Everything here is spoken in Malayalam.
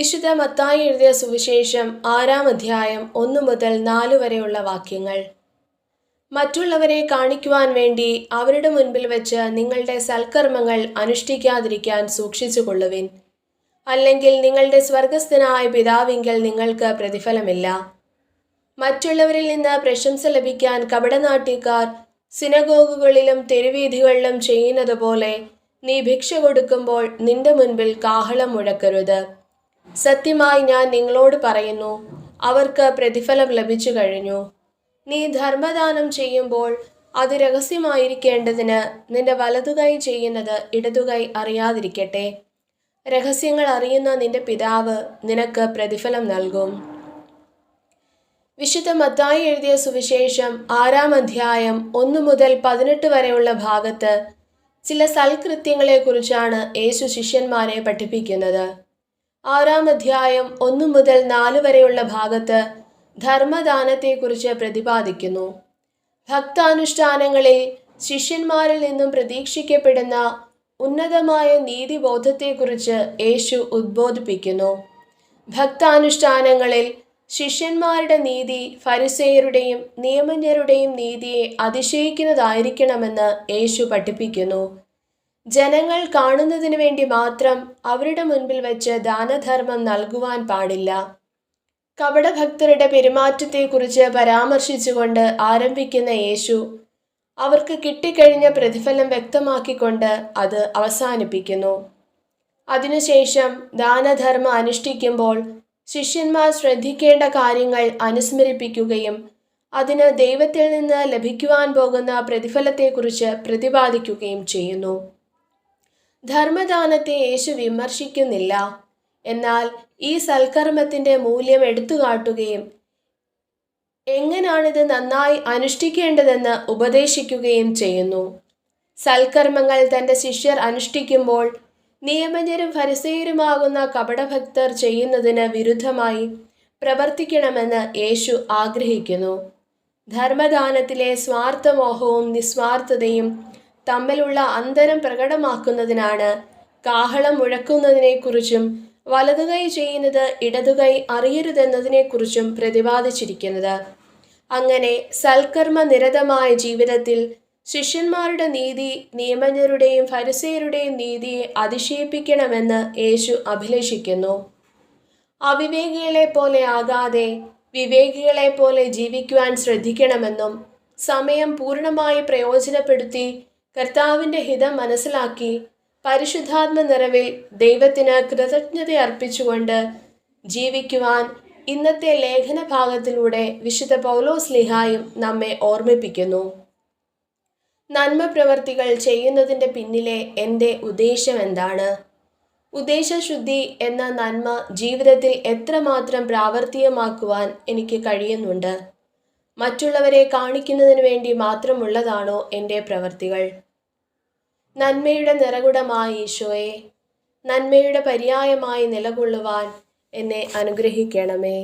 വിശുദ്ധ മത്തായി എഴുതിയ സുവിശേഷം 6-ാം അധ്യായം 1 മുതൽ 4 വരെയുള്ള വാക്യങ്ങൾ. മറ്റുള്ളവരെ കാണിക്കുവാൻ വേണ്ടി അവരുടെ മുൻപിൽ വെച്ച് നിങ്ങളുടെ സൽക്കർമ്മങ്ങൾ അനുഷ്ഠിക്കാതിരിക്കാൻ സൂക്ഷിച്ചുകൊള്ളുവിൻ. അല്ലെങ്കിൽ നിങ്ങളുടെ സ്വർഗസ്ഥനായ പിതാവിങ്കൽ നിങ്ങൾക്ക് പ്രതിഫലമില്ല. മറ്റുള്ളവരിൽ നിന്ന് പ്രശംസ ലഭിക്കാൻ കപടനാട്യക്കാർ സിനഗോഗുകളിലും തെരുവീഥികളിലും ചെയ്യുന്നത് പോലെ നീ ഭിക്ഷ കൊടുക്കുമ്പോൾ നിന്റെ മുൻപിൽ കാഹളം മുഴക്കരുത്. സത്യമായി ഞാൻ നിങ്ങളോട് പറയുന്നു, അവർക്ക് പ്രതിഫലം ലഭിച്ചു കഴിഞ്ഞു. നീ ധർമ്മദാനം ചെയ്യുമ്പോൾ അത് രഹസ്യമായിരിക്കേണ്ടതിന് നിന്റെ വലതുകൈ ചെയ്യുന്നത് ഇടതുകൈ അറിയാതിരിക്കട്ടെ. രഹസ്യങ്ങൾ അറിയുന്ന നിന്റെ പിതാവ് നിനക്ക് പ്രതിഫലം നൽകും. വിശുദ്ധ മത്തായി എഴുതിയ സുവിശേഷം 6-ാം അധ്യായം 1 മുതൽ 18 വരെയുള്ള ഭാഗത്ത് ചില സൽകൃത്യങ്ങളെക്കുറിച്ചാണ് യേശു ശിഷ്യന്മാരെ പഠിപ്പിക്കുന്നത്. 6-ാം അധ്യായം 1 മുതൽ 4 വരെയുള്ള ഭാഗത്ത് ധർമ്മദാനത്തെക്കുറിച്ച് പ്രതിപാദിക്കുന്നു. ഭക്താനുഷ്ഠാനങ്ങളിൽ ശിഷ്യന്മാരിൽ നിന്നും പ്രതീക്ഷിക്കപ്പെടുന്ന ഉന്നതമായ നീതിബോധത്തെക്കുറിച്ച് യേശു ഉദ്ബോധിപ്പിക്കുന്നു. ഭക്താനുഷ്ഠാനങ്ങളിൽ ശിഷ്യന്മാരുടെ നീതി ഫരിസേയരുടെയും നിയമജ്ഞരുടെയും നീതിയെ അതിശയിക്കുന്നതായിരിക്കണമെന്ന് യേശു പഠിപ്പിക്കുന്നു. ജനങ്ങൾ കാണുന്നതിന് വേണ്ടി മാത്രം അവരുടെ മുൻപിൽ വെച്ച് ദാനധർമ്മം നൽകുവാൻ പാടില്ല. കപടഭക്തരുടെ പെരുമാറ്റത്തെക്കുറിച്ച് പരാമർശിച്ചുകൊണ്ട് ആരംഭിക്കുന്ന യേശു അവർക്ക് കിട്ടിക്കഴിഞ്ഞ പ്രതിഫലം വ്യക്തമാക്കിക്കൊണ്ട് അത് അവസാനിപ്പിക്കുന്നു. അതിനുശേഷം ദാനധർമ്മം അനുഷ്ഠിക്കുമ്പോൾ ശിഷ്യന്മാർ ശ്രദ്ധിക്കേണ്ട കാര്യങ്ങൾ അനുസ്മരിപ്പിക്കുകയും അതിന് ദൈവത്തിൽ നിന്ന് ലഭിക്കുവാൻ പോകുന്ന പ്രതിഫലത്തെക്കുറിച്ച് പ്രതിപാദിക്കുകയും ചെയ്യുന്നു. ധർമ്മദാനത്തെ യേശു വിമർശിക്കുന്നില്ല, എന്നാൽ ഈ സൽക്കർമ്മത്തിൻ്റെ മൂല്യം എടുത്തുകാട്ടുകയും എങ്ങനെയാണിത് നന്നായി അനുഷ്ഠിക്കേണ്ടതെന്ന് ഉപദേശിക്കുകയും ചെയ്യുന്നു. സൽക്കർമ്മങ്ങൾ തൻ്റെ ശിഷ്യർ അനുഷ്ഠിക്കുമ്പോൾ നിയമജ്ഞരും ഫരിസേയരുമാകുന്ന കപടഭക്തർ ചെയ്യുന്നതിന് വിരുദ്ധമായി പ്രവർത്തിക്കണമെന്ന് യേശു ആഗ്രഹിക്കുന്നു. ധർമ്മദാനത്തിലെ സ്വാർത്ഥമോഹവും നിസ്വാർത്ഥതയും തമ്മിലുള്ള അന്തരം പ്രകടമാക്കുന്നതിനാണ് കാഹളം മുഴക്കുന്നതിനെക്കുറിച്ചും വലതുകൈ ചെയ്യുന്നത് ഇടതുകൈ അറിയരുതെന്നതിനെക്കുറിച്ചും പ്രതിപാദിച്ചിരിക്കുന്നത്. അങ്ങനെ സൽക്കർമ്മ നിരതമായ ജീവിതത്തിൽ ശിഷ്യന്മാരുടെ നീതി നിയമജ്ഞരുടെയും ഫരിസേയരുടെയും നീതിയെ അതിശയിപ്പിക്കണമെന്ന് യേശു അഭിലഷിക്കുന്നു. അവിവേകികളെ പോലെ ആകാതെ വിവേകികളെ പോലെ ജീവിക്കുവാൻ ശ്രദ്ധിക്കണമെന്നും സമയം പൂർണ്ണമായി പ്രയോജനപ്പെടുത്തി കർത്താവിൻ്റെ ഹിതം മനസ്സിലാക്കി പരിശുദ്ധാത്മ നിറവിൽ ദൈവത്തിന് കൃതജ്ഞത അർപ്പിച്ചുകൊണ്ട് ജീവിക്കുവാൻ ഇന്നത്തെ ലേഖന ഭാഗത്തിലൂടെ വിശുദ്ധ പൗലോസ്ലീഹായും നമ്മെ ഓർമ്മിപ്പിക്കുന്നു. നന്മ പ്രവർത്തികൾ ചെയ്യുന്നതിൻ്റെ പിന്നിലെ എൻ്റെ ഉദ്ദേശം എന്താണ്? ഉദ്ദേശശുദ്ധി എന്ന നന്മ ജീവിതത്തിൽ എത്രമാത്രം പ്രാവർത്തികമാക്കുവാൻ എനിക്ക് കഴിയുന്നുണ്ട്? മറ്റുള്ളവരെ കാണിക്കുന്നതിന് വേണ്ടി മാത്രമുള്ളതാണോ എൻ്റെ പ്രവൃത്തികൾ? നന്മയുടെ നിറകുടമായ ഈശോയെ, നന്മയുടെ പര്യായമായി നിലകൊള്ളുവാൻ എന്നെ അനുഗ്രഹിക്കണമേ.